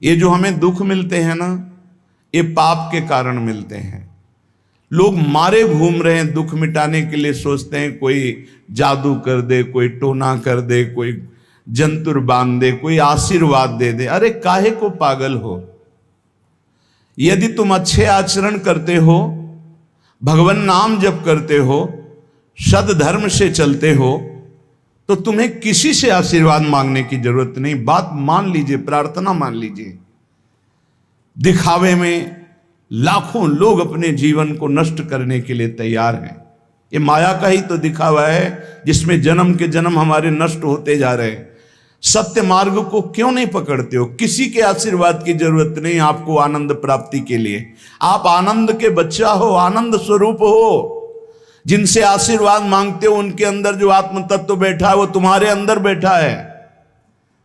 ये जो हमें दुख मिलते हैं ना, ये पाप के कारण मिलते हैं। लोग मारे घूम रहे हैं दुख मिटाने के लिए, सोचते हैं कोई जादू कर दे, कोई टोना कर दे, कोई जंतुर बांध दे, कोई आशीर्वाद दे दे। अरे काहे को पागल हो? यदि तुम अच्छे आचरण करते हो, भगवान नाम जप करते हो, सद धर्म से चलते हो, तो तुम्हें किसी से आशीर्वाद मांगने की जरूरत नहीं। बात मान लीजिए, प्रार्थना मान लीजिए। दिखावे में लाखों लोग अपने जीवन को नष्ट करने के लिए तैयार हैं। ये माया का ही तो दिखावा है जिसमें जन्म के जन्म हमारे नष्ट होते जा रहे हैं। सत्य मार्ग को क्यों नहीं पकड़ते हो? किसी के आशीर्वाद की जरूरत नहीं आपको आनंद प्राप्ति के लिए। आप आनंद के बच्चा हो, आनंद स्वरूप हो। जिनसे आशीर्वाद मांगते हो उनके अंदर जो आत्म तत्व बैठा है वो तुम्हारे अंदर बैठा है।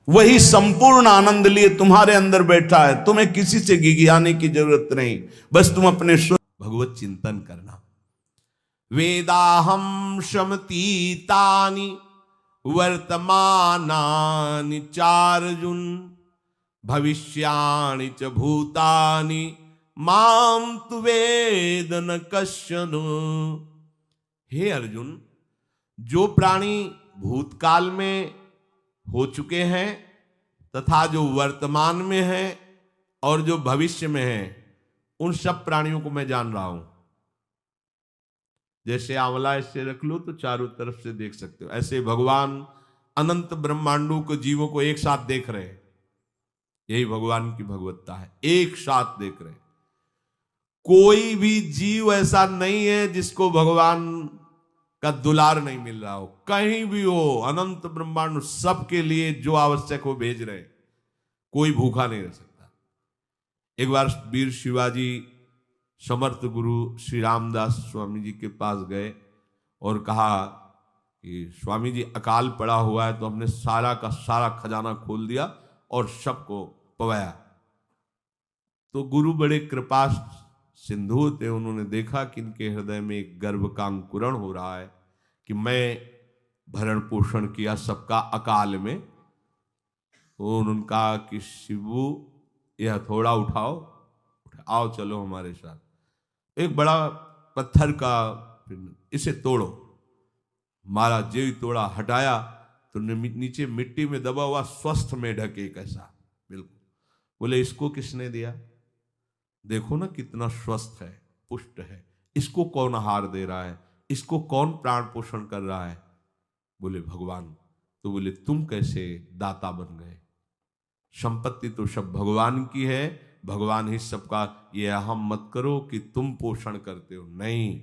वही संपूर्ण आनंद लिए तुम्हारे अंदर बैठा है। तुम्हें किसी से गिगियाने की जरूरत नहीं, बस तुम अपने भगवत चिंतन करना। वेदाहम शमतीतानि वर्तमानानि चार्जुन भविष्याणि च भूतानि माम तु वेद न कश्चन। हे अर्जुन, जो प्राणी भूतकाल में हो चुके हैं तथा जो वर्तमान में हैं और जो भविष्य में हैं, उन सब प्राणियों को मैं जान रहा हूं। जैसे आंवला ऐसे रख लो तो चारों तरफ से देख सकते हो, ऐसे भगवान अनंत ब्रह्मांडों को, जीवों को एक साथ देख रहे हैं। यही भगवान की भगवत्ता है, एक साथ देख रहे हैं। कोई भी जीव ऐसा नहीं है जिसको भगवान का दुलार नहीं मिल रहा हो। कहीं भी हो, अनंत ब्रह्मांड सबके लिए जो आवश्यक हो भेज रहे। कोई भूखा नहीं रह सकता। एक बार वीर शिवाजी समर्थ गुरु श्री रामदास स्वामी जी के पास गए और कहा कि स्वामी जी, अकाल पड़ा हुआ है, तो हमने सारा का सारा खजाना खोल दिया और सबको पवाया। तो गुरु बड़े कृपा सिंधु थे, उन्होंने देखा कि इनके हृदय में एक गर्भ का अंकुरण हो रहा है कि मैं भरण पोषण किया सबका अकाल में। तो उन्होंने कहा कि शिवू, यह हथौड़ा उठाओ, आओ चलो हमारे साथ। एक बड़ा पत्थर का, इसे तोड़ो। महाराज जी तोड़ा, हटाया तो नीचे मिट्टी में दबा हुआ स्वस्थ मेढक एक ऐसा बिल्कुल। बोले इसको किसने दिया? देखो ना कितना स्वस्थ है, पुष्ट है। इसको कौन आहार दे रहा है? इसको कौन प्राण पोषण कर रहा है? बोले भगवान। तो बोले तुम कैसे दाता बन गए? संपत्ति तो सब भगवान की है, भगवान ही सबका। ये अहम मत करो कि तुम पोषण करते हो। नहीं,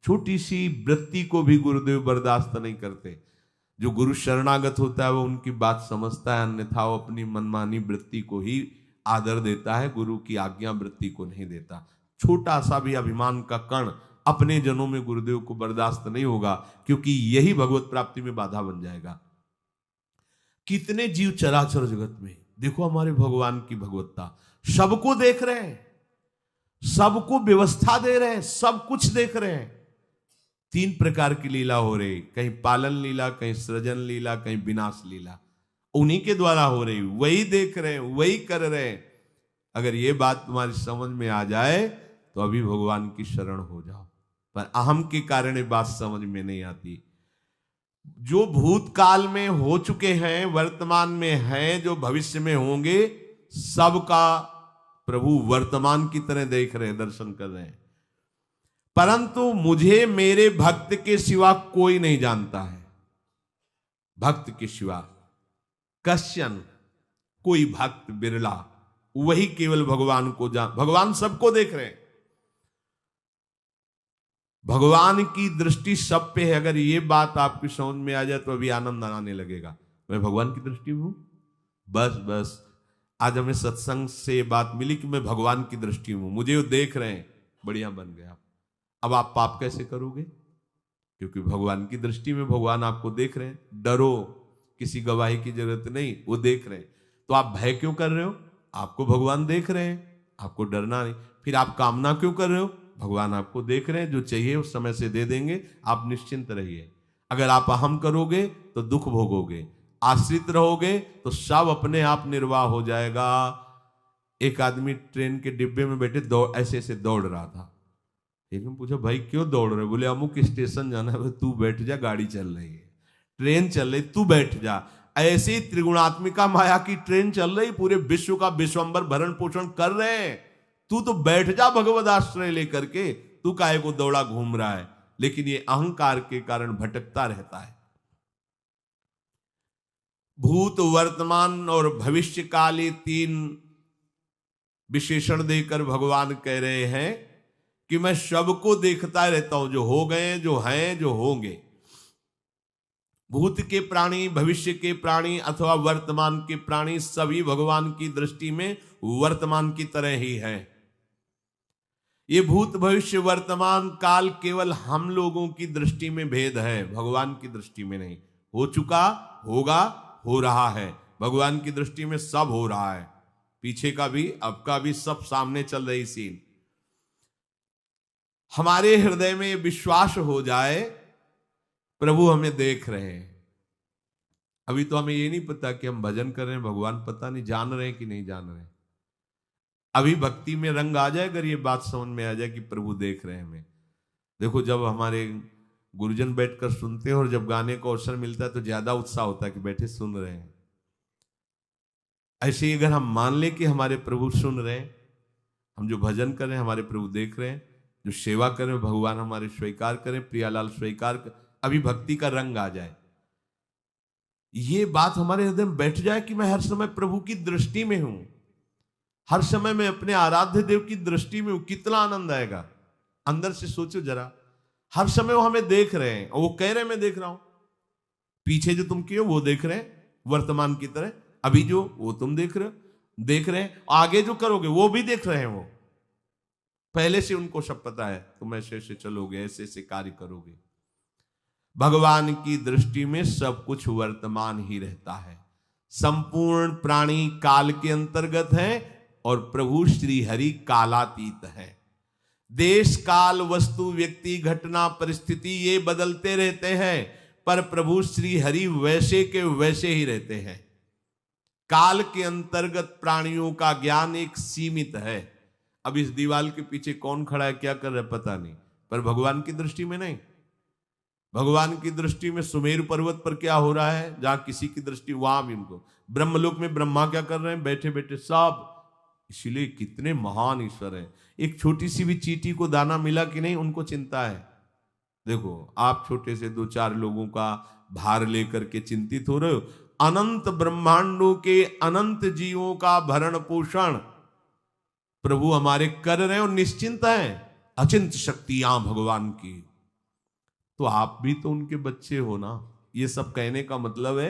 छोटी सी वृत्ति को भी गुरुदेव बर्दाश्त नहीं करते। जो गुरु शरणागत होता है वो उनकी बात समझता है, अन्यथा वो अपनी मनमानी वृत्ति को ही आदर देता है, गुरु की आज्ञा वृत्ति को नहीं देता। छोटा सा भी अभिमान का कण अपने जनों में गुरुदेव को बर्दाश्त नहीं होगा, क्योंकि यही भगवत प्राप्ति में बाधा बन जाएगा। कितने जीव चराचर जगत में देखो हमारे भगवान की भगवत्ता, सबको देख रहे हैं, सबको व्यवस्था दे रहे हैं, सब कुछ देख रहे हैं। 3 प्रकार की लीला हो रही, कहीं पालन लीला, कहीं सृजन लीला, कहीं विनाश लीला। उन्हीं के द्वारा हो रही, वही देख रहे हैं, वही कर रहे हैं। अगर ये बात तुम्हारी समझ में आ जाए तो अभी भगवान की शरण हो जाओ। पर अहम के कारण ये बात समझ में नहीं आती। जो भूतकाल में हो चुके हैं, वर्तमान में हैं, जो भविष्य में होंगे, सबका प्रभु वर्तमान की तरह देख रहे हैं, दर्शन कर रहे हैं। परंतु मुझे मेरे भक्त के सिवा कोई नहीं जानता है। भक्त के सिवा कश्यन, कोई भक्त बिरला, वही केवल भगवान को जान। भगवान सबको देख रहे हैं, भगवान की दृष्टि सब पे है। अगर ये बात आपकी समझ में आ जाए तो अभी आनंद आने लगेगा। मैं भगवान की दृष्टि में हूं, बस आज हमें सत्संग से बात मिली कि मैं भगवान की दृष्टि में हूं, मुझे वो देख रहे हैं, बढ़िया बन गया। अब आप पाप कैसे करोगे? क्योंकि भगवान की दृष्टि में भगवान आपको देख रहे हैं। डरो, किसी गवाही की जरूरत नहीं, वो देख रहे हैं। तो आप भय क्यों कर रहे हो? आपको भगवान देख रहे हैं, आपको डरना नहीं। फिर आप कामना क्यों कर रहे हो? भगवान आपको देख रहे हैं, जो चाहिए उस समय से दे देंगे, आप निश्चिंत रहिए। अगर आप अहम करोगे तो दुख भोगोगे, आश्रित रहोगे तो सब अपने आप निर्वाह हो जाएगा। एक आदमी ट्रेन के डिब्बे में बैठे ऐसे ऐसे दौड़ रहा था। एक ने पूछा भाई क्यों दौड़ रहे? बोले अमुक स्टेशन जाना है। तू बैठ जा, गाड़ी चल रही है, ट्रेन चल रही, तू बैठ जा। ऐसे ही त्रिगुणात्मिका माया की ट्रेन चल रही, पूरे विश्व का विश्वंबर भरण पोषण कर रहे हैं, तू तो बैठ जा भगवद आश्रय लेकर के, तू काहे को दौड़ा घूम रहा है? लेकिन ये अहंकार के कारण भटकता रहता है। भूत, वर्तमान और भविष्य काल, ये 3 विशेषण देकर भगवान कह रहे हैं कि मैं सबको देखता रहता हूं, जो हो गए, जो हैं, जो होंगे। भूत के प्राणी, भविष्य के प्राणी अथवा वर्तमान के प्राणी सभी भगवान की दृष्टि में वर्तमान की तरह ही है। ये भूत, भविष्य, वर्तमान काल केवल हम लोगों की दृष्टि में भेद है, भगवान की दृष्टि में नहीं। हो चुका, होगा, हो रहा है। भगवान की दृष्टि में सब हो रहा है, पीछे का भी, अब का भी, सब सामने चल रही सीन। हमारे हृदय में विश्वास हो जाए प्रभु हमें देख रहे हैं। अभी तो हमें ये नहीं पता कि हम भजन कर रहे हैं, भगवान पता नहीं जान रहे हैं कि नहीं जान रहे हैं। अभी भक्ति में रंग आ जाए, अगर ये बात समझ में आ जाए कि प्रभु देख रहे हैं हमें। देखो, जब हमारे गुरुजन बैठकर सुनते हैं और जब गाने को अवसर मिलता है तो ज्यादा उत्साह होता है कि बैठे सुन रहे हैं। ऐसे ही अगर हम मान लें कि हमारे प्रभु सुन रहे हैं, हम जो भजन कर रहे हैं हमारे प्रभु देख रहे हैं, जो सेवा कर रहे हैं भगवान हमारे स्वीकार करें, प्रियालाल स्वीकार कर, अभी भक्ति का रंग आ जाए, ये बात हमारे हृदय में बैठ जाए कि मैं हर समय प्रभु की दृष्टि में हूं, हर समय मैं अपने आराध्य देव की दृष्टि में हूं, कितना आनंद आएगा। अंदर से सोचो जरा, हर समय वो हमें देख रहे हैं और वो कह रहे हैं मैं देख रहा हूं। पीछे जो तुम किए वो देख रहे हैं वर्तमान की तरह, अभी जो वो तुम देख रहे हो, देख रहे हैं, आगे जो करोगे वो भी देख रहे हैं। वो पहले से उनको सब पता है, तुम ऐसे ऐसे चलोगे, ऐसे ऐसे कार्य करोगे। भगवान की दृष्टि में सब कुछ वर्तमान ही रहता है। संपूर्ण प्राणी काल के अंतर्गत है और प्रभु श्री हरि कालातीत है। देश, काल, वस्तु, व्यक्ति, घटना, परिस्थिति ये बदलते रहते हैं, पर प्रभु श्री हरि वैसे के वैसे ही रहते हैं। काल के अंतर्गत प्राणियों का ज्ञान एक सीमित है। अब इस दीवार के पीछे कौन खड़ा है, क्या कर रहा है पता नहीं, पर भगवान की दृष्टि में नहीं। भगवान की दृष्टि में सुमेरु पर्वत पर क्या हो रहा है, जहां किसी की दृष्टि, वहां भी उनको, ब्रह्मलोक में ब्रह्मा क्या कर रहे हैं, बैठे बैठे सब। इसलिए कितने महान ईश्वर हैं। एक छोटी सी भी चींटी को दाना मिला कि नहीं, उनको चिंता है। देखो, आप छोटे से 2-4 लोगों का भार लेकर के चिंतित हो रहे हो, अनंत ब्रह्मांडों के अनंत जीवों का भरण पोषण प्रभु हमारे कर रहे हैं और निश्चिंत हैं। अचिंत शक्तियां भगवान की, तो आप भी तो उनके बच्चे हो ना। ये सब कहने का मतलब है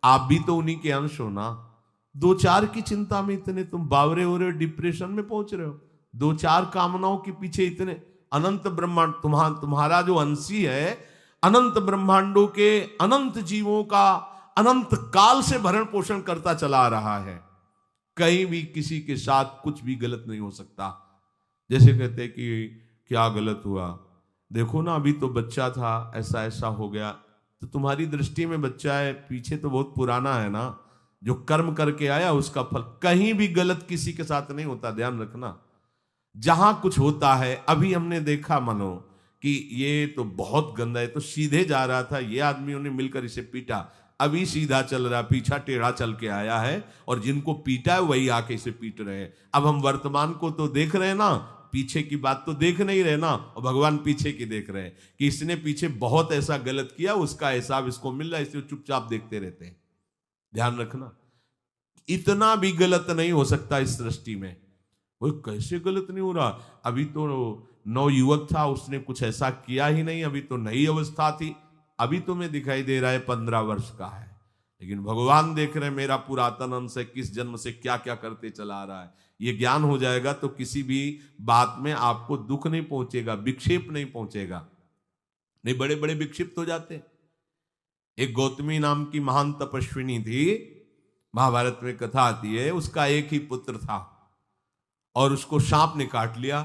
आप भी तो उन्हीं के अंश हो ना। 2-4 की चिंता में इतने तुम बावरे हो रहे हो, डिप्रेशन में पहुंच रहे हो, 2-4 कामनाओं के पीछे इतने। अनंत ब्रह्मांड तुम्हारा जो अंशी है, अनंत ब्रह्मांडों के अनंत जीवों का अनंत काल से भरण पोषण करता चला आ रहा है। कहीं भी किसी के साथ कुछ भी गलत नहीं हो सकता। जैसे कहते हैं कि क्या गलत हुआ, देखो ना अभी तो बच्चा था, ऐसा ऐसा हो गया, तो तुम्हारी दृष्टि में बच्चा है, पीछे तो बहुत पुराना है ना, जो कर्म करके आया उसका फल। कहीं भी गलत किसी के साथ नहीं होता, ध्यान रखना। जहां कुछ होता है, अभी हमने देखा मानो कि ये तो बहुत गंदा है, तो सीधे जा रहा था, ये आदमियों ने मिलकर इसे पीटा, अभी सीधा चल रहा, पीछा टेढ़ा चल के आया है, और जिनको पीटा है वही आके इसे पीट रहे हैं। अब हम वर्तमान को तो देख रहे हैं ना, पीछे की बात तो देख नहीं रहे ना, और भगवान पीछे की देख रहे हैं कि इसने पीछे बहुत ऐसा गलत किया, उसका हिसाब इसको मिल रहा है, इसलिए चुपचाप देखते रहते हैं। ध्यान रखना, इतना भी गलत नहीं हो सकता इस सृष्टि में। वो कैसे गलत नहीं हो रहा, अभी तो नवयुवक था, उसने कुछ ऐसा किया ही नहीं, अभी तो नई अवस्था थी, अभी तुम्हें दिखाई दे रहा है 15 वर्ष का है, लेकिन भगवान देख रहे हैं मेरा पुरातन अंश है, किस जन्म से क्या क्या करते चला आ रहा है। ये ज्ञान हो जाएगा तो किसी भी बात में आपको दुख नहीं पहुंचेगा, विक्षेप नहीं पहुंचेगा। नहीं, बड़े बड़े विक्षिप्त हो जाते। एक गौतमी नाम की महान तपस्विनी थी, महाभारत में कथा आती है, उसका एक ही पुत्र था और उसको सांप ने काट लिया।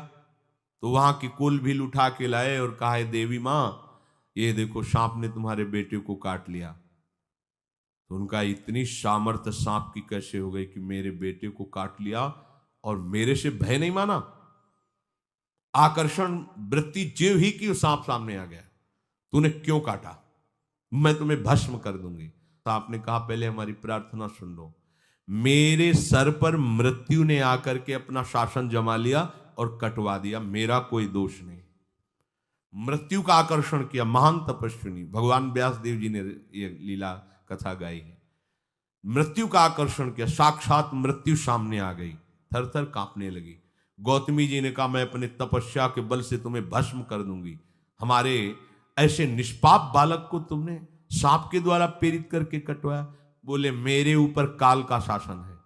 तो वहां की कुल भील उठा के लाए और कहा, देवी मां ये देखो सांप ने तुम्हारे बेटे को काट लिया। तो उनका इतनी सामर्थ्य सांप की कैसे हो गई कि मेरे बेटे को काट लिया और मेरे से भय नहीं माना। आकर्षण वृत्ति जीव ही की सांप सामने आ गया, तूने क्यों काटा, मैं तुम्हें भस्म कर दूंगी। तो आपने कहा पहले हमारी प्रार्थना सुन लो। मेरे सर पर मृत्यु ने आकर के अपना शासन जमा लिया और कटवा दिया, मेरा कोई दोष नहीं। मृत्यु का आकर्षण किया, महान तपस्विनी भगवान व्यास देव जी ने ये लीला कथा गाई है। मृत्यु का आकर्षण किया, साक्षात मृत्यु सामने आ गई, थर थर कांपने लगी। गौतमी जी ने कहा मैं अपने तपस्या के बल से तुम्हें भस्म कर दूंगी। हमारे ऐसे निष्पाप बालक को तुमने सांप के द्वारा प्रेरित करके कटवाया। बोले मेरे ऊपर काल का शासन है,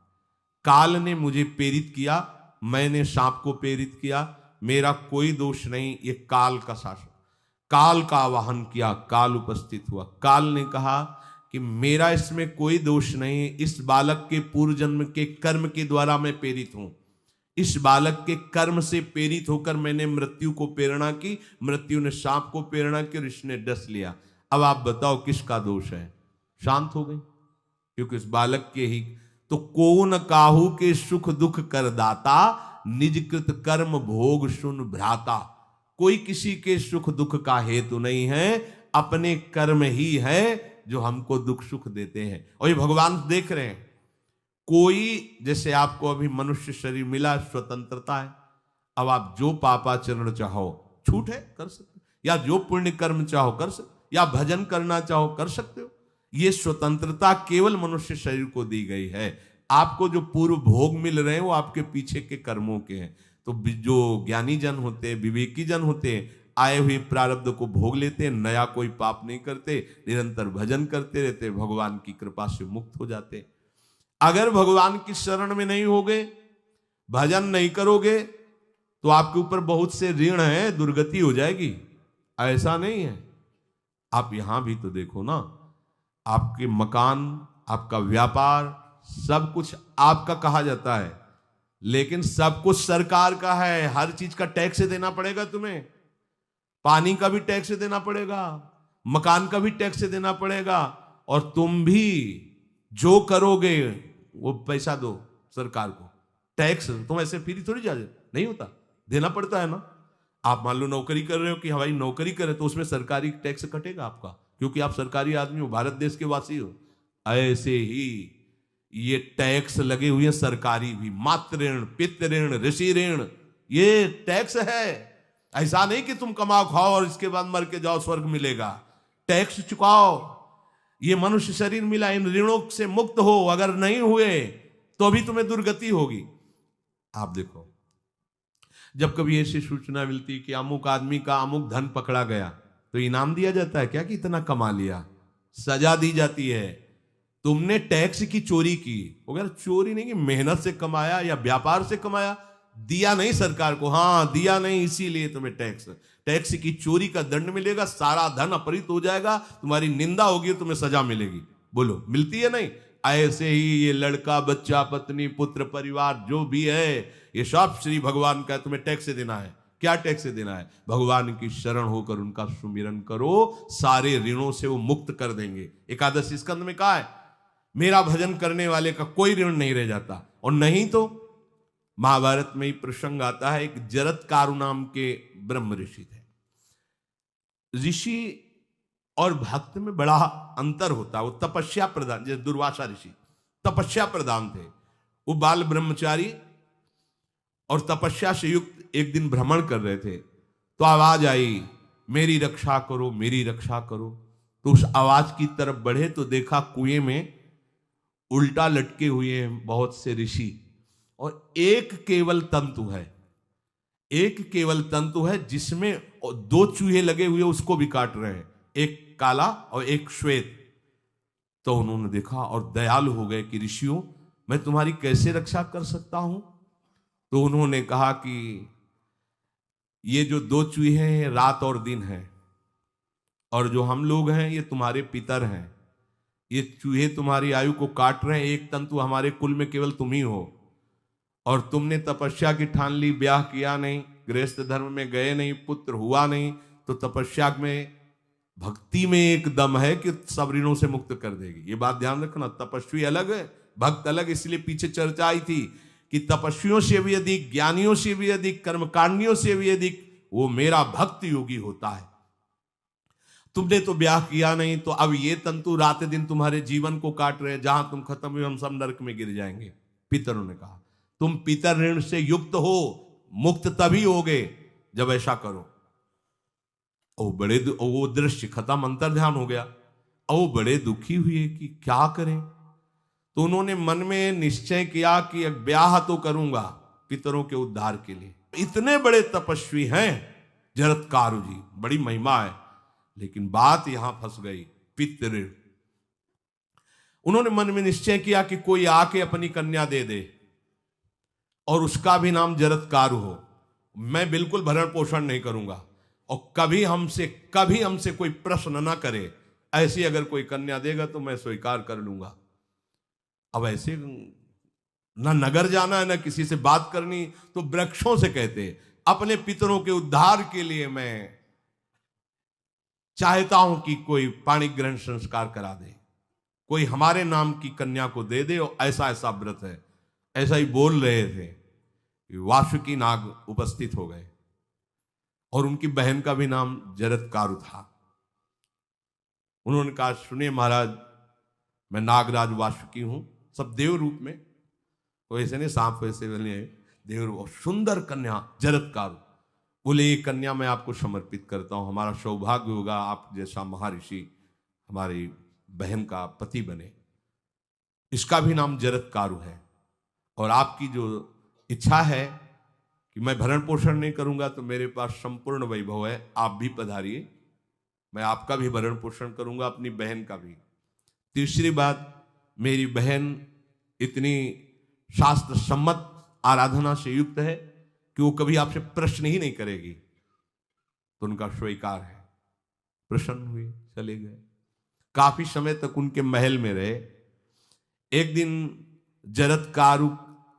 काल ने मुझे प्रेरित किया, मैंने सांप को प्रेरित किया, मेरा कोई दोष नहीं, ये काल का शासन। काल का आवाहन किया, काल उपस्थित हुआ। काल ने कहा कि मेरा इसमें कोई दोष नहीं, इस बालक के पूर्व जन्म के कर्म के द्वारा मैं प्रेरित हूं। इस बालक के कर्म से प्रेरित होकर मैंने मृत्यु को प्रेरणा की, मृत्यु ने सांप को प्रेरणा की और इसने डस लिया। अब आप बताओ किसका दोष है? शांत हो गई, क्योंकि इस बालक के ही तो कौन काहू के सुख दुख कर दाता, निजकृत कर्म भोग सुन भ्राता। कोई किसी के सुख दुख का हेतु नहीं है, अपने कर्म ही है जो हमको दुख सुख देते हैं। और ये भगवान देख रहे हैं। कोई जैसे आपको अभी मनुष्य शरीर मिला, स्वतंत्रता है, अब आप जो पापाचरण चाहो छूट है कर सकते हो, या जो पुण्य कर्म चाहो कर सकते, या भजन करना चाहो कर सकते हो। ये स्वतंत्रता केवल मनुष्य शरीर को दी गई है। आपको जो पूर्व भोग मिल रहे हैं वो आपके पीछे के कर्मों के हैं। तो जो ज्ञानी जन होते हैं, विवेकी जन होते हैं, आए हुए प्रारब्ध को भोग लेते हैं, नया कोई पाप नहीं करते, निरंतर भजन करते रहते, भगवान की कृपा से मुक्त हो जाते। अगर भगवान की शरण में नहीं होगे, भजन नहीं करोगे, तो आपके ऊपर बहुत से ऋण है, दुर्गति हो जाएगी। ऐसा नहीं है। आप यहां भी तो देखो ना, आपके मकान, आपका व्यापार, सब कुछ आपका कहा जाता है, लेकिन सब कुछ सरकार का है। हर चीज का टैक्स देना पड़ेगा तुम्हें, पानी का भी टैक्स देना पड़ेगा, मकान का भी टैक्स देना पड़ेगा, और तुम भी जो करोगे वो पैसा दो सरकार को। टैक्स तुम ऐसे फ्री थोड़ी जा नहीं होता, देना पड़ता है ना। आप मान लो नौकरी कर रहे हो कि हमारी नौकरी करे, तो उसमें सरकारी टैक्स कटेगा आपका, क्योंकि आप सरकारी आदमी हो, भारत देश के वासी हो। ऐसे ही ये टैक्स लगे हुए हैं सरकारी भी, मातृ ऋण, पितृ ऋण, ऋषि ऋण, ये टैक्स है। ऐसा नहीं कि तुम कमाओ खाओ और इसके बाद मर के जाओ स्वर्ग मिलेगा। टैक्स चुकाओ। ये मनुष्य शरीर मिला, इन ऋणों से मुक्त हो। अगर नहीं हुए तो भी तुम्हें दुर्गति होगी। आप देखो, जब कभी ऐसी सूचना मिलती कि अमुक आदमी का अमुक धन पकड़ा गया, तो इनाम दिया जाता है क्या कि इतना कमा लिया? सजा दी जाती है, तुमने टैक्स की चोरी की। अगर चोरी नहीं की, मेहनत से कमाया या व्यापार से कमाया, दिया नहीं सरकार को, हाँ दिया नहीं, इसीलिए तुम्हें टैक्स की चोरी का दंड मिलेगा, सारा धन अपहृत हो जाएगा, तुम्हारी निंदा होगी, तुम्हें सजा मिलेगी। बोलो मिलती है नहीं? ऐसे ही ये लड़का, बच्चा, पत्नी, पुत्र, परिवार जो भी है, ये सब श्री भगवान का तुम्हें टैक्स देना है। क्या टैक्स देना है? भगवान की शरण होकर उनका सुमिरन करो, सारे ऋणों से वो मुक्त कर देंगे। एकादशी स्कंद में कहा है, मेरा भजन करने वाले का कोई ऋण नहीं रह जाता। और नहीं तो महाभारत में ही प्रसंग आता है, एक जरत्कारु नाम के ब्रह्म ऋषि थे। ऋषि और भक्त में बड़ा अंतर होता है। वो तपस्या प्रधान, जैसे दुर्वासा ऋषि तपस्या प्रधान थे, वो बाल ब्रह्मचारी और तपस्या से युक्त एक दिन भ्रमण कर रहे थे, तो आवाज आई, मेरी रक्षा करो, मेरी रक्षा करो। तो उस आवाज की तरफ बढ़े तो देखा कुएं में उल्टा लटके हुए हैं बहुत से ऋषि, और एक केवल तंतु है, एक केवल तंतु है जिसमें दो चूहे लगे हुए उसको भी काट रहे हैं, एक काला और एक श्वेत। तो उन्होंने देखा और दयालु हो गए कि ऋषियों, मैं तुम्हारी कैसे रक्षा कर सकता हूं? तो उन्होंने कहा कि ये जो दो चूहे हैं रात और दिन हैं, और जो हम लोग हैं ये तुम्हारे पितर हैं। ये चूहे तुम्हारी आयु को काट रहे हैं, एक तंतु हमारे कुल में केवल तुम ही हो, और तुमने तपस्या की ठान ली, ब्याह किया नहीं, गृहस्थ धर्म में गए नहीं, पुत्र हुआ नहीं, तो तपस्या में, भक्ति में एक दम है कि सब ऋणों से मुक्त कर देगी। ये बात ध्यान रखना, तपस्वी अलग है, भक्त अलग। इसलिए पीछे चर्चा आई थी कि तपस्वियों से भी अधिक, ज्ञानियों से भी अधिक, कर्मकांडियों से भी अधिक वो मेरा भक्त योगी होता है। तुमने तो ब्याह किया नहीं, तो अब ये तंतु रात दिन तुम्हारे जीवन को काट रहे, जहां तुम खत्म हुए हम सब नरक में गिर जाएंगे। पितरों ने कहा तुम पितर ऋण से युक्त हो, मुक्त तभी होगे जब ऐसा करो। वो दृश्य खत्म, अंतर ध्यान हो गया। वो बड़े दुखी हुए कि क्या करें। तो उन्होंने मन में निश्चय किया कि अब ब्याह तो करूंगा पितरों के उद्धार के लिए। इतने बड़े तपस्वी हैं जरत्कारु जी, बड़ी महिमा है, लेकिन बात यहां फंस गई। पितृ, उन्होंने मन में निश्चय किया कि कोई आके अपनी कन्या दे दे और उसका भी नाम जरत्कारु हो। मैं बिल्कुल भरण पोषण नहीं करूंगा और कभी हमसे कोई प्रश्न ना करे। ऐसी अगर कोई कन्या देगा तो मैं स्वीकार कर लूंगा। अब ऐसे ना नगर जाना है ना किसी से बात करनी, तो वृक्षों से कहते अपने पितरों के उद्धार के लिए मैं चाहता हूं कि कोई पाणी ग्रहण संस्कार करा दे, कोई हमारे नाम की कन्या को दे दे, और ऐसा ऐसा व्रत है। ऐसा ही बोल रहे थे, वासुकी नाग उपस्थित हो गए और उनकी बहन का भी नाम जरत्कारु था। उन्होंने कहा सुनिए महाराज, मैं नागराज वासुकी हूं, सब देव रूप में, तो ऐसे नहीं सांप वैसे बने देव रूप, और सुंदर कन्या जरत्कारु। बोले ये कन्या मैं आपको समर्पित करता हूं, हमारा सौभाग्य होगा आप जैसा महर्षि हमारी बहन का पति बने। इसका भी नाम जरत्कारु है, और आपकी जो इच्छा है कि मैं भरण पोषण नहीं करूंगा, तो मेरे पास संपूर्ण वैभव है, आप भी पधारिए, मैं आपका भी भरण पोषण करूंगा, अपनी बहन का भी। तीसरी बात, मेरी बहन इतनी शास्त्र सम्मत आराधना से युक्त है कि वो कभी आपसे प्रश्न ही नहीं करेगी, तो उनका स्वीकार है। प्रसन्न हुए, चले गए। काफी समय तक उनके महल में रहे। एक दिन जरत्कारु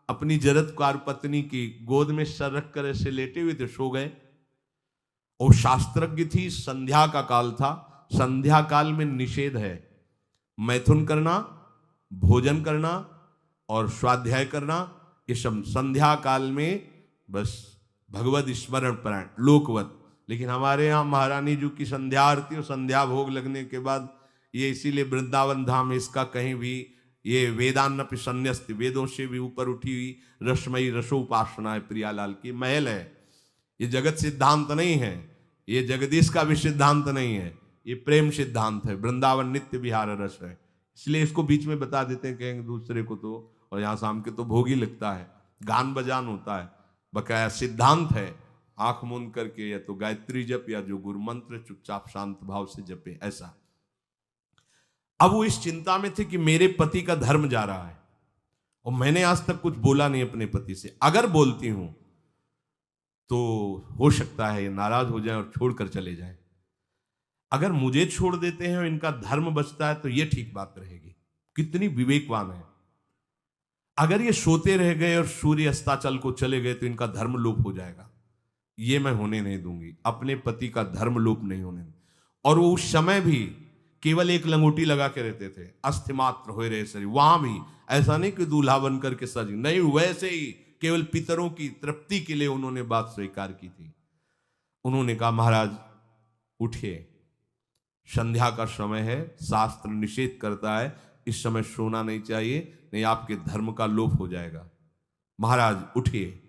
अपनी जरत्कारु पत्नी की गोद में सर रख कर ऐसे लेटे हुए थे, सो गए। और शास्त्रज्ञ थी, संध्या का काल था। संध्या काल में निषेध है मैथुन करना, भोजन करना और स्वाध्याय करना, ये सब संध्या काल में बस भगवत स्मरण परायण लोकवत। लेकिन हमारे यहाँ महारानी जी की संध्या आरती और संध्या भोग लगने के बाद ये, इसीलिए वृंदावन धाम इसका कहीं भी ये वेदान्नपि संन्यस्त, वेदों से भी ऊपर उठी हुई रसमयी रसोपासना है, प्रियालाल की महल है। ये जगत सिद्धांत नहीं है, ये जगदीश का भी सिद्धांत नहीं है, ये प्रेम सिद्धांत है। वृंदावन नित्य विहार रस है, इसलिए इसको बीच में बता देते हैं कहेंगे दूसरे को तो, और यहाँ शाम के तो भोग ही लगता है, गान बजान होता है, बकाया सिद्धांत है। आंख मूंद करके या तो गायत्री जप या जो गुरु मंत्र चुपचाप शांत भाव से जपे, ऐसा। अब वो इस चिंता में थे कि मेरे पति का धर्म जा रहा है, और मैंने आज तक कुछ बोला नहीं अपने पति से। अगर बोलती हूं तो हो सकता है ये नाराज हो जाए और छोड़कर चले जाए। अगर मुझे छोड़ देते हैं और इनका धर्म बचता है तो ये ठीक बात रहेगी। कितनी विवेकवान है। अगर ये सोते रह गए और सूर्य अस्ताचल को चले गए तो इनका धर्म लोप हो जाएगा। ये मैं होने नहीं दूंगी, अपने पति का धर्म लोप नहीं होने दूंगी। और वो उस समय भी केवल एक लंगोटी लगा के रहते थे, अस्थिमात्र हो रहे शरीर। वहां भी ऐसा नहीं कि दूल्हा बन करके सज, नहीं, वैसे ही केवल पितरों की तृप्ति के लिए उन्होंने बात स्वीकार की थी। उन्होंने कहा महाराज उठिए, संध्या का समय है, शास्त्र निषेध करता है इस समय सोना नहीं चाहिए, नहीं आपके धर्म का लोप हो जाएगा। महाराज उठिए,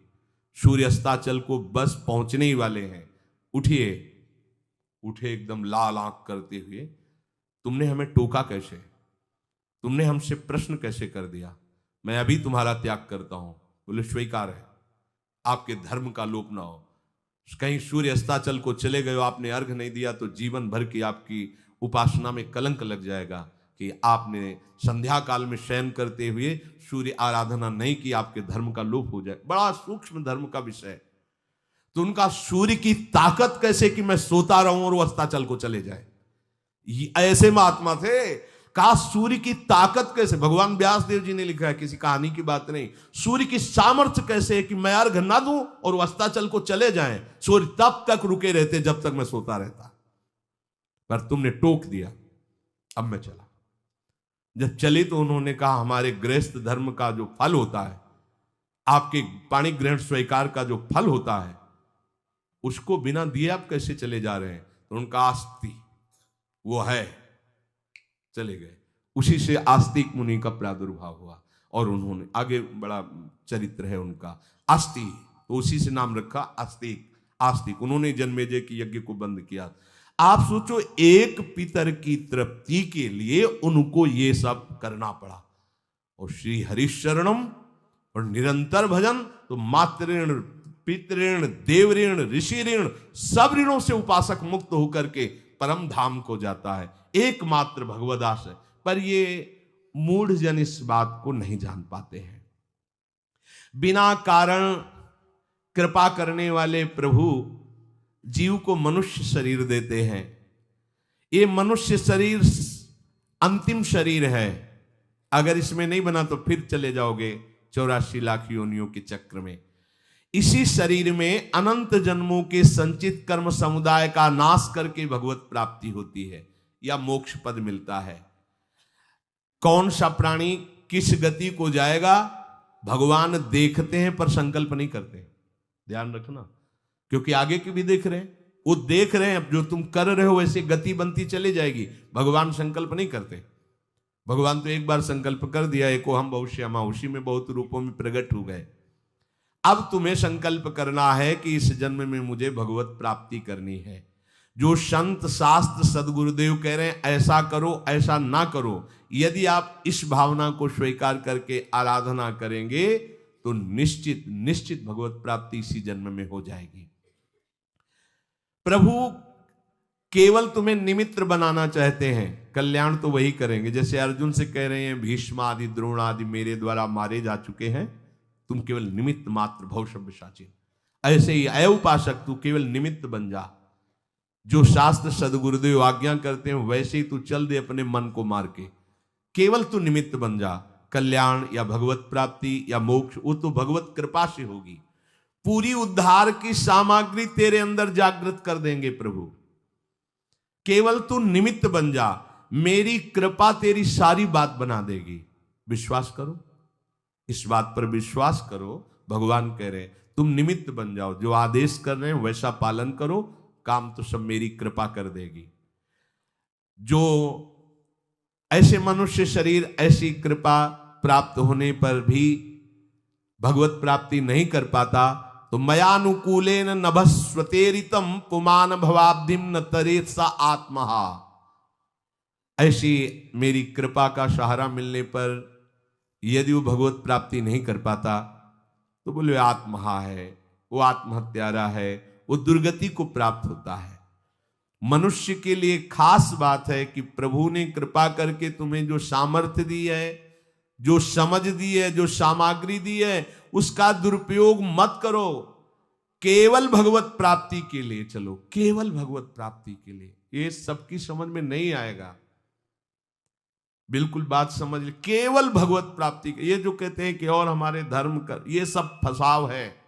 सूर्य अस्ताचल को बस पहुंचने ही वाले हैं, उठिए। उठे एकदम लाल आंख करते हुए, तुमने हमें टोका कैसे, तुमने हमसे प्रश्न कैसे कर दिया, मैं अभी तुम्हारा त्याग करता हूं। बोले स्वीकार है, आपके धर्म का लोप ना हो। कहीं सूर्य अस्ताचल को चले गए, आपने अर्घ नहीं दिया तो जीवन भर की आपकी उपासना में कलंक लग जाएगा कि आपने संध्या काल में शयन करते हुए सूर्य आराधना नहीं की, आपके धर्म का लोप हो जाए। बड़ा सूक्ष्म धर्म का विषय। तो उनका सूर्य की ताकत कैसे कि मैं सोता रहूं और वो अस्ताचल को चले जाए, ऐसे महात्मा थे। कहा सूर्य की ताकत कैसे, भगवान व्यास देव जी ने लिखा है, किसी कहानी की बात नहीं। सूर्य की सामर्थ्य कैसे है कि मैं अर्घ ना दूं और वो अस्ताचल को चले जाएं, सूर्य तब तक रुके रहते जब तक मैं सोता रहता। पर तुमने टोक दिया, अब मैं चला। जब चले तो उन्होंने कहा हमारे गृहस्थ धर्म का जो फल होता है आपके पाणी ग्रहण स्वीकार का जो फल होता है उसको बिना दिए आप कैसे चले जा रहे हैं? तो उनका आस्ति वो है, चले गए। उसी से आस्तिक मुनि का प्रादुर्भाव हुआ और उन्होंने आगे बड़ा चरित्र है उनका, आस्ति, तो उसी से नाम रखा आस्तिक। आस्तिक उन्होंने जन्मेजय की यज्ञ को बंद किया। आप सोचो, एक पितर की तृप्ति के लिए उनको ये सब करना पड़ा। और श्री हरिशरणम और निरंतर भजन, तो मातृण, पितृण, देवऋण, ऋषि ऋण, सब ऋणों से उपासक मुक्त होकर के परम धाम को जाता है, एकमात्र भगवदास है। पर ये मूढ़ जन इस बात को नहीं जान पाते हैं। बिना कारण कृपा करने वाले प्रभु जीव को मनुष्य शरीर देते हैं। ये मनुष्य शरीर अंतिम शरीर है, अगर इसमें नहीं बना तो फिर चले जाओगे 84 लाख योनियों के चक्र में। इसी शरीर में अनंत जन्मों के संचित कर्म समुदाय का नाश करके भगवत प्राप्ति होती है या मोक्ष पद मिलता है। कौन सा प्राणी किस गति को जाएगा भगवान देखते हैं पर संकल्प नहीं करते, ध्यान रखना, क्योंकि आगे की भी देख रहे हैं, वो देख रहे हैं जो तुम कर रहे हो वैसे गति बनती चली जाएगी। भगवान संकल्प नहीं करते। भगवान तो एक बार संकल्प कर दिया, एको हम भविष्यमा, उसी में बहुत रूपों में प्रकट हो गए। अब तुम्हें संकल्प करना है कि इस जन्म में मुझे भगवत प्राप्ति करनी है। जो संत शास्त्र सदगुरुदेव कह रहे हैं ऐसा करो ऐसा ना करो, यदि आप इस भावना को स्वीकार करके आराधना करेंगे तो निश्चित निश्चित भगवत प्राप्ति इसी जन्म में हो जाएगी। प्रभु केवल तुम्हें निमित्त बनाना चाहते हैं, कल्याण तो वही करेंगे। जैसे अर्जुन से कह रहे हैं भीष्म आदि द्रोण आदि मेरे द्वारा मारे जा चुके हैं, तुम केवल निमित्त मात्र भव सव्यसाची। ऐसे ही अय उपासक तू केवल निमित्त बन जा, जो शास्त्र सदगुरुदेव आज्ञा करते हैं वैसे ही तू चल दे अपने मन को मार के, केवल तू निमित्त बन जा। कल्याण या भगवत प्राप्ति या मोक्ष वो तो भगवत कृपा से होगी। पूरी उद्धार की सामग्री तेरे अंदर जागृत कर देंगे प्रभु, केवल तू निमित्त बन जा, मेरी कृपा तेरी सारी बात बना देगी। विश्वास करो, इस बात पर विश्वास करो। भगवान कह रहे हैं तुम निमित्त बन जाओ, जो आदेश कर रहे हैं वैसा पालन करो, काम तो सब मेरी कृपा कर देगी। जो ऐसे मनुष्य शरीर ऐसी कृपा प्राप्त होने पर भी भगवत प्राप्ति नहीं कर पाता, तो मयानुकूलेन नभस्वतेरितम पुमान भवाब्धिम न तरेत सा आत्मा। ऐसी मेरी कृपा का सहारा मिलने पर यदि वो भगवत प्राप्ति नहीं कर पाता तो बोले आत्महा है, वो आत्महत्यारा है, वो दुर्गति को प्राप्त होता है। मनुष्य के लिए खास बात है कि प्रभु ने कृपा करके तुम्हें जो सामर्थ्य दी है, जो समझ दी है, जो सामग्री दी है, उसका दुरुपयोग मत करो। केवल भगवत प्राप्ति के लिए चलो, केवल भगवत प्राप्ति के लिए। ये सबकी समझ में नहीं आएगा, बिल्कुल बात समझ ले। केवल भगवत प्राप्ति के, ये जो कहते हैं कि और हमारे धर्म कर, ये सब फसाव है।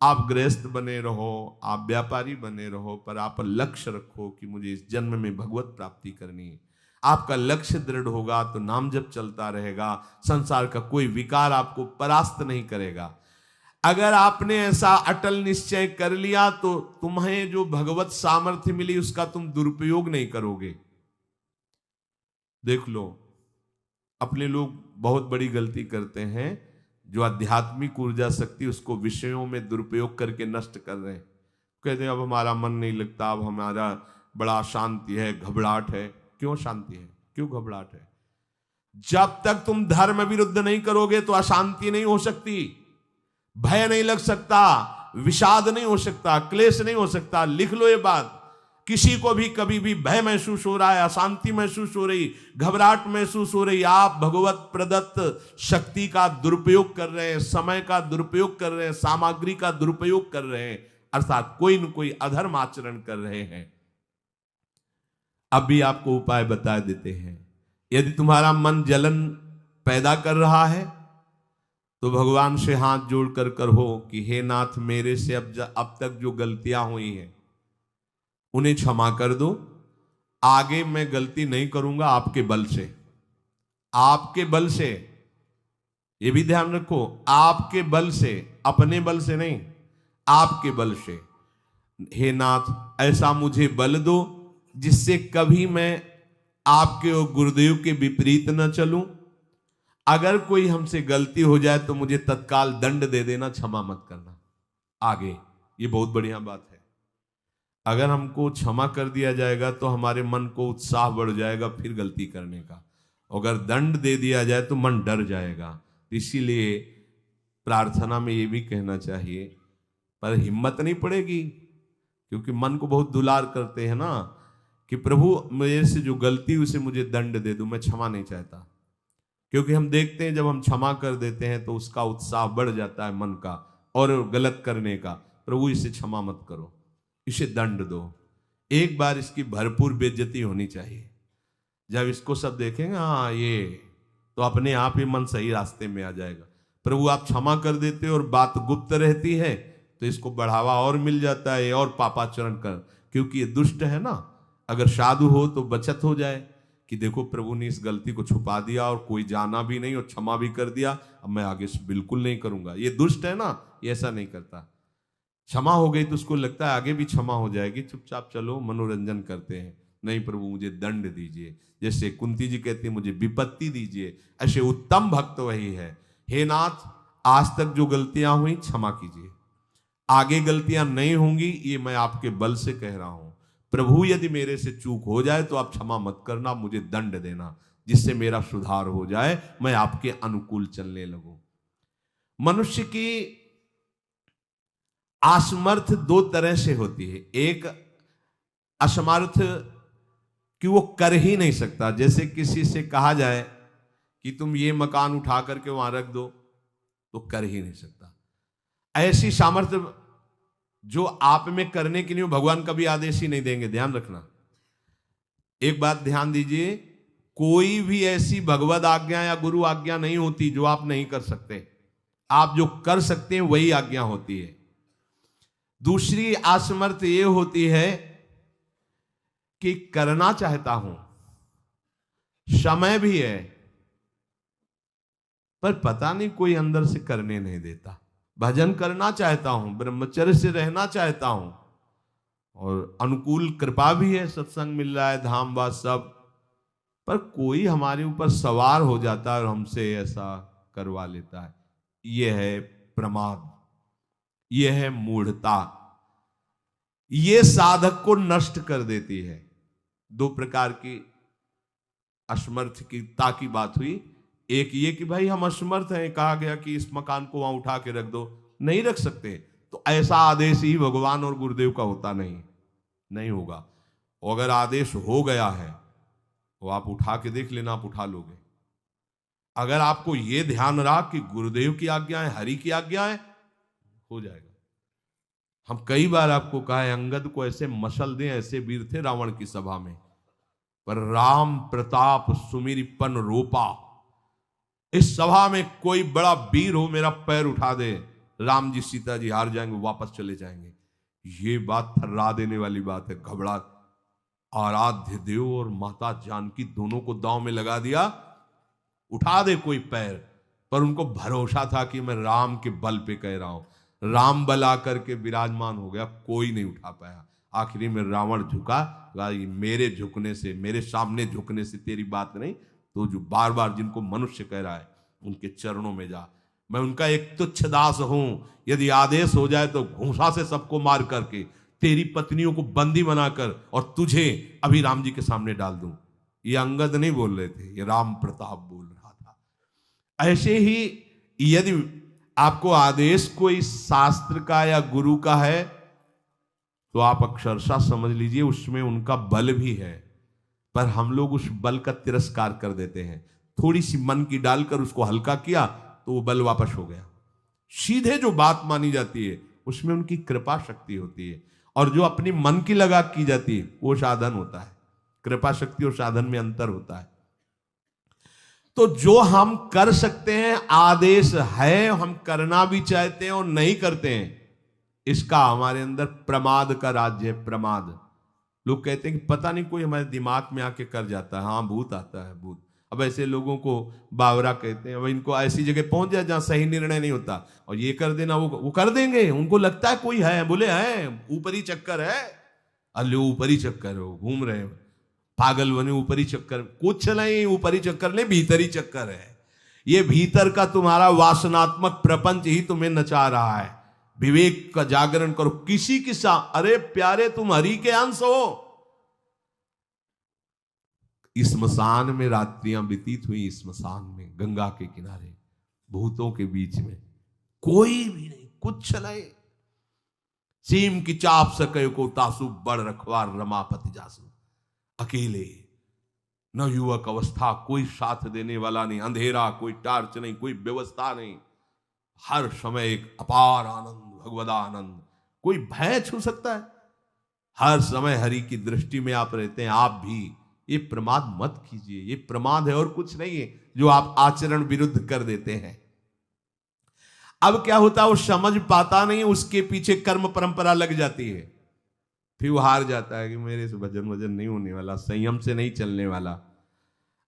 आप गृहस्थ बने रहो, आप व्यापारी बने रहो, पर आप लक्ष्य रखो कि मुझे इस जन्म में भगवत प्राप्ति करनी है। आपका लक्ष्य दृढ़ होगा तो नाम जप चलता रहेगा, संसार का कोई विकार आपको परास्त नहीं करेगा। अगर आपने ऐसा अटल निश्चय कर लिया तो तुम्हें जो भगवत सामर्थ्य मिली उसका तुम दुरुपयोग नहीं करोगे। देख लो, अपने लोग बहुत बड़ी गलती करते हैं, जो आध्यात्मिक ऊर्जा शक्ति उसको विषयों में दुरुपयोग करके नष्ट कर रहे हैं। कहते हैं अब हमारा मन नहीं लगता, अब हमारा बड़ा शांति है, घबराहट है। क्यों शांति है, क्यों घबराहट है? जब तक तुम धर्म विरुद्ध नहीं करोगे तो अशांति नहीं हो सकती, भय नहीं लग सकता, विषाद नहीं हो सकता, क्लेश नहीं हो सकता। लिख लो ये बात। किसी को भी कभी भी भय महसूस हो रहा है, अशांति महसूस हो रही, घबराहट महसूस हो रही, आप भगवत प्रदत्त शक्ति का दुरुपयोग कर रहे हैं, समय का दुरुपयोग कर रहे हैं, सामग्री का दुरुपयोग कर रहे हैं, अर्थात कोई न कोई अधर्म आचरण कर रहे हैं। अब भी आपको उपाय बता देते हैं। यदि तुम्हारा मन जलन पैदा कर रहा है तो भगवान से हाथ जोड़कर कहो कि हे नाथ, मेरे से अब तक जो गलतियां हुई हैं उन्हें क्षमा कर दो। आगे मैं गलती नहीं करूंगा, आपके बल से, आपके बल से। ये भी ध्यान रखो, आपके बल से, अपने बल से नहीं, आपके बल से। हे नाथ ऐसा मुझे बल दो जिससे कभी मैं आपके और गुरुदेव के विपरीत न चलूं। अगर कोई हमसे गलती हो जाए तो मुझे तत्काल दंड दे देना, क्षमा मत करना। आगे ये बहुत बढ़िया बात है। अगर हमको क्षमा कर दिया जाएगा तो हमारे मन को उत्साह बढ़ जाएगा फिर गलती करने का। अगर दंड दे दिया जाए तो मन डर जाएगा। इसीलिए प्रार्थना में ये भी कहना चाहिए, पर हिम्मत नहीं पड़ेगी क्योंकि मन को बहुत दुलार करते हैं ना, कि प्रभु मेरे से जो गलती हुई उसे मुझे दंड दे दो, मैं क्षमा नहीं चाहता। क्योंकि हम देखते हैं जब हम क्षमा कर देते हैं तो उसका उत्साह बढ़ जाता है मन का और गलत करने का। प्रभु इसे क्षमा मत करो, इसे दंड दो। एक बार इसकी भरपूर बेइज्जती होनी चाहिए। जब इसको सब देखेंगे हाँ ये, तो अपने आप ही मन सही रास्ते में आ जाएगा। प्रभु आप क्षमा कर देते और बात गुप्त रहती है तो इसको बढ़ावा और मिल जाता है और पापाचरण कर, क्योंकि ये दुष्ट है ना। अगर साधु हो तो बचत हो जाए कि देखो प्रभु ने इस गलती को छुपा दिया और कोई जाना भी नहीं और क्षमा भी कर दिया, अब मैं आगे से बिल्कुल नहीं करूंगा। ये दुष्ट है ना, ये ऐसा नहीं करता। क्षमा हो गई तो उसको लगता है आगे भी क्षमा हो जाएगी, चुपचाप चलो मनोरंजन करते हैं। नहीं प्रभु मुझे दंड दीजिए, जैसे कुंती जी कहती है मुझे विपत्ति दीजिए। ऐसे उत्तम भक्त वही है। हे नाथ आज तक जो गलतियां हुई क्षमा कीजिए, आगे गलतियां नहीं होंगी, ये मैं आपके बल से कह रहा हूं। प्रभु यदि मेरे से चूक हो जाए तो आप क्षमा मत करना, मुझे दंड देना जिससे मेरा सुधार हो जाए, मैं आपके अनुकूल चलने लगूं। मनुष्य की असमर्थ दो तरह से होती है। एक असमर्थ कि वो कर ही नहीं सकता। जैसे किसी से कहा जाए कि तुम ये मकान उठा करके वहां रख दो, तो कर ही नहीं सकता। ऐसी सामर्थ्य जो आप में करने के लिए भगवान कभी आदेश ही नहीं देंगे, ध्यान रखना। एक बात ध्यान दीजिए, कोई भी ऐसी भगवद आज्ञा या गुरु आज्ञा नहीं होती जो आप नहीं कर सकते। आप जो कर सकते हैं वही आज्ञा होती है। दूसरी असमर्थ ये होती है कि करना चाहता हूं, समय भी है, पर पता नहीं कोई अंदर से करने नहीं देता। भजन करना चाहता हूं, ब्रह्मचर्य से रहना चाहता हूं, और अनुकूल कृपा भी है, सत्संग मिल रहा है, धाम वास सब, पर कोई हमारे ऊपर सवार हो जाता है और हमसे ऐसा करवा लेता है। यह है प्रमाद, यह है मूढ़ता। यह साधक को नष्ट कर देती है। दो प्रकार की असमर्थता की बात हुई। एक ये कि भाई हम असमर्थ हैं, कहा गया कि इस मकान को वहां उठा के रख दो, नहीं रख सकते, तो ऐसा आदेश ही भगवान और गुरुदेव का होता नहीं होगा। और अगर आदेश हो गया है तो आप उठा के देख लेना, आप उठा लोगे। अगर आपको यह ध्यान रहा कि गुरुदेव की आज्ञा है, हरि की आज्ञा है, हो जाएगा। हम कई बार आपको कहा है, अंगद को ऐसे मसल दें, ऐसे वीर थे रावण की सभा में, पर राम प्रताप सुमिरपन रोपा। इस सभा में कोई बड़ा वीर हो, मेरा पैर उठा दे, राम जी सीता जी हार जाएंगे, वापस चले जाएंगे। ये बात थर्रा देने वाली बात है। घबरा, आराध्य देव और माता जानकी दोनों को दांव में लगा दिया, उठा दे कोई पैर, पर उनको भरोसा था कि मैं राम के बल पे कह रहा हूं। राम बल आकर के विराजमान हो गया, कोई नहीं उठा पाया। आखिरी में रावण झुका, मेरे झुकने से, मेरे सामने झुकने से तेरी बात नहीं, तो जो बार बार जिनको मनुष्य कह रहा है उनके चरणों में जा, मैं उनका एक तुच्छ दास हूं। यदि आदेश हो जाए तो घूंसा से सबको मार करके तेरी पत्नियों को बंदी बनाकर और तुझे अभी राम जी के सामने डाल दूं। ये अंगद नहीं बोल रहे थे, ये राम प्रताप बोल रहा था। ऐसे ही यदि आपको आदेश कोई शास्त्र का या गुरु का है तो आप अक्षरशः समझ लीजिए उसमें उनका बल भी है, पर हम लोग उस बल का तिरस्कार कर देते हैं। थोड़ी सी मन की डालकर उसको हल्का किया तो वो बल वापस हो गया। सीधे जो बात मानी जाती है उसमें उनकी कृपा शक्ति होती है, और जो अपनी मन की लगा की जाती है वो साधन होता है। कृपा शक्ति और साधन में अंतर होता है। तो जो हम कर सकते हैं, आदेश है, हम करना भी चाहते हैं और नहीं करते हैं, इसका हमारे अंदर प्रमाद का राज्य है। प्रमाद। लोग कहते हैं कि पता नहीं कोई हमारे दिमाग में आके कर जाता है। हाँ भूत आता है, भूत। अब ऐसे लोगों को बावरा कहते हैं। अब इनको ऐसी जगह पहुंच जाए जहां सही निर्णय नहीं होता और ये कर देना वो कर देंगे। उनको लगता है कोई है, बोले है ऊपरी चक्कर है, अल्ले ऊपरी चक्कर हो, घूम रहे हैं पागल बने ऊपरी चक्कर। कुछ नहीं, ऊपरी चक्कर नहीं, भीतरी चक्कर है। ये भीतर का तुम्हारा वासनात्मक प्रपंच ही तुम्हें नचा रहा है। विवेक का जागरण करो। किसी के साथ, अरे प्यारे तुम हरि के अंश हो। स्मशान में रात्रियां व्यतीत हुई, स्मशान में गंगा के किनारे भूतों के बीच में, कोई भी नहीं, कुछ नहीं। सीम की चाप सके को तासु बड़ रखवार रमापति जासु। अकेले, न युवक अवस्था, कोई साथ देने वाला नहीं, अंधेरा, कोई टार्च नहीं, कोई व्यवस्था नहीं। हर समय एक अपार आनंद, भगवदानंद। कोई भय छू सकता है? हर समय हरि की दृष्टि में आप रहते हैं। आप भी ये प्रमाद मत कीजिए। ये प्रमाद है और कुछ नहीं है जो आप आचरण विरुद्ध कर देते हैं। अब क्या होता है, वो समझ पाता नहीं, उसके पीछे कर्म परंपरा लग जाती है। फिर वो हार जाता है कि मेरे से भजन वजन नहीं होने वाला, संयम से नहीं चलने वाला।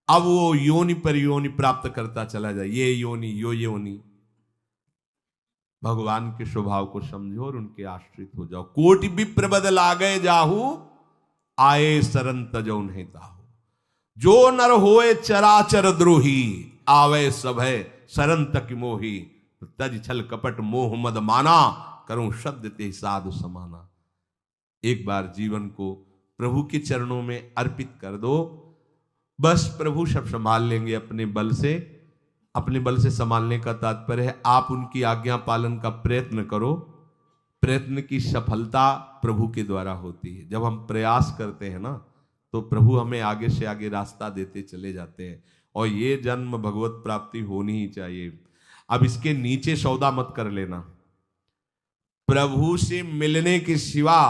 अब वो योनि पर योनि प्राप्त करता चला जाए, ये योनि यो योनि। भगवान के स्वभाव को समझो और उनके आश्रित हो जाओ। कोटि विप्र बदल आ गए जाहू, आए सरन तजो नहीं ताहू। जो नर होए चराचर द्रोही, आवे सभय सरन तक मोही। तज छल कपट मोह मद माना, करूं शब्द ते साधु समाना। एक बार जीवन को प्रभु के चरणों में अर्पित कर दो। बस प्रभु सब संभाल लेंगे अपने बल से। अपने बल से संभालने का तात्पर्य है आप उनकी आज्ञा पालन का प्रयत्न करो। प्रयत्न की सफलता प्रभु के द्वारा होती है। जब हम प्रयास करते हैं ना, तो प्रभु हमें आगे से आगे रास्ता देते चले जाते हैं। और ये जन्म भगवत प्राप्ति होनी ही चाहिए। अब इसके नीचे सौदा मत कर लेना। प्रभु से मिलने के सिवा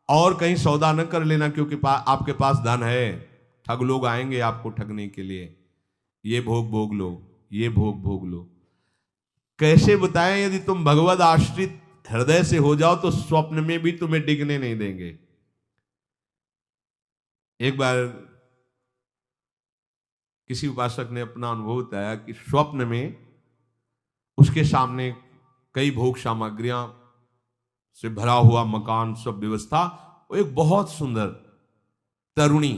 और कहीं सौदा न कर लेना, क्योंकि आपके पास धन है। ठग लोग आएंगे आपको ठगने के लिए। ये भोग भोग लो, ये भोग भोग लो। कैसे बताएं? यदि तुम भगवद आश्रित हृदय से हो जाओ तो स्वप्न में भी तुम्हें डिगने नहीं देंगे। एक बार किसी उपासक ने अपना अनुभव बताया कि स्वप्न में उसके सामने कई भोग सामग्रियां से भरा हुआ मकान, सब व्यवस्था, वो एक बहुत सुंदर तरुणी।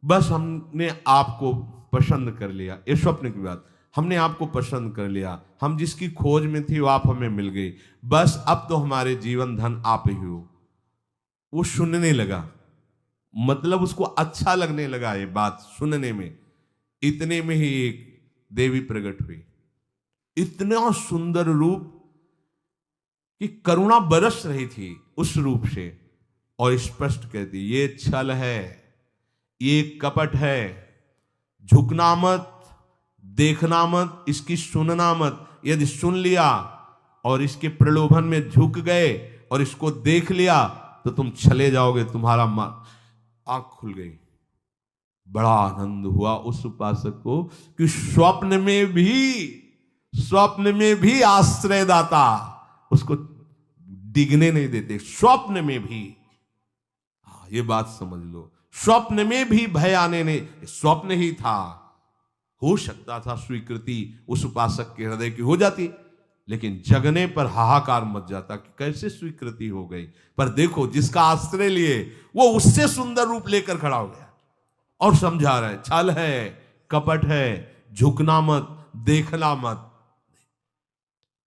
बस हमने आपको पसंद कर लिया। ये स्वप्न की बात, हमने आपको पसंद कर लिया। हम जिसकी खोज में थी वो आप हमें मिल गई। बस अब तो हमारे जीवन धन आप ही हो। वो सुनने लगा, मतलब उसको अच्छा लगने लगा ये बात सुनने में। इतने में ही एक देवी प्रकट हुई। इतना सुंदर रूप कि करुणा बरस रही थी उस रूप से। और स्पष्ट कहती, ये छल है, ये कपट है। झुकना मत, देखना मत, इसकी सुनना मत। यदि सुन लिया और इसके प्रलोभन में झुक गए और इसको देख लिया तो तुम चले जाओगे। तुम्हारा आंख खुल गई। बड़ा आनंद हुआ उस उपासक को कि स्वप्न में भी आश्रयदाता उसको डिगने नहीं देते। स्वप्न में भी, ये बात समझ लो, स्वप्न में भी भय आने नहीं। स्वप्न ही था, हो सकता था स्वीकृति उस उपासक के हृदय की हो जाती, लेकिन जगने पर हाहाकार मच जाता कि कैसे स्वीकृति हो गई। पर देखो, जिसका आश्रय लिए वो उससे सुंदर रूप लेकर खड़ा हो गया और समझा रहा है छल है, कपट है, झुकना मत, देखना मत।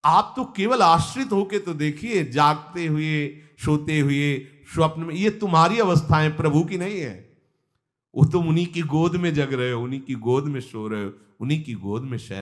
आप तो केवल आश्रित होके तो देखिए, जागते हुए, सोते हुए, स्वप्न में, ये तुम्हारी अवस्थाएं, प्रभु की नहीं है। वो तुम उन्हीं की गोद में जग रहे हो, उन्हीं की गोद में सो रहे हो, उन्हीं की गोद में शयन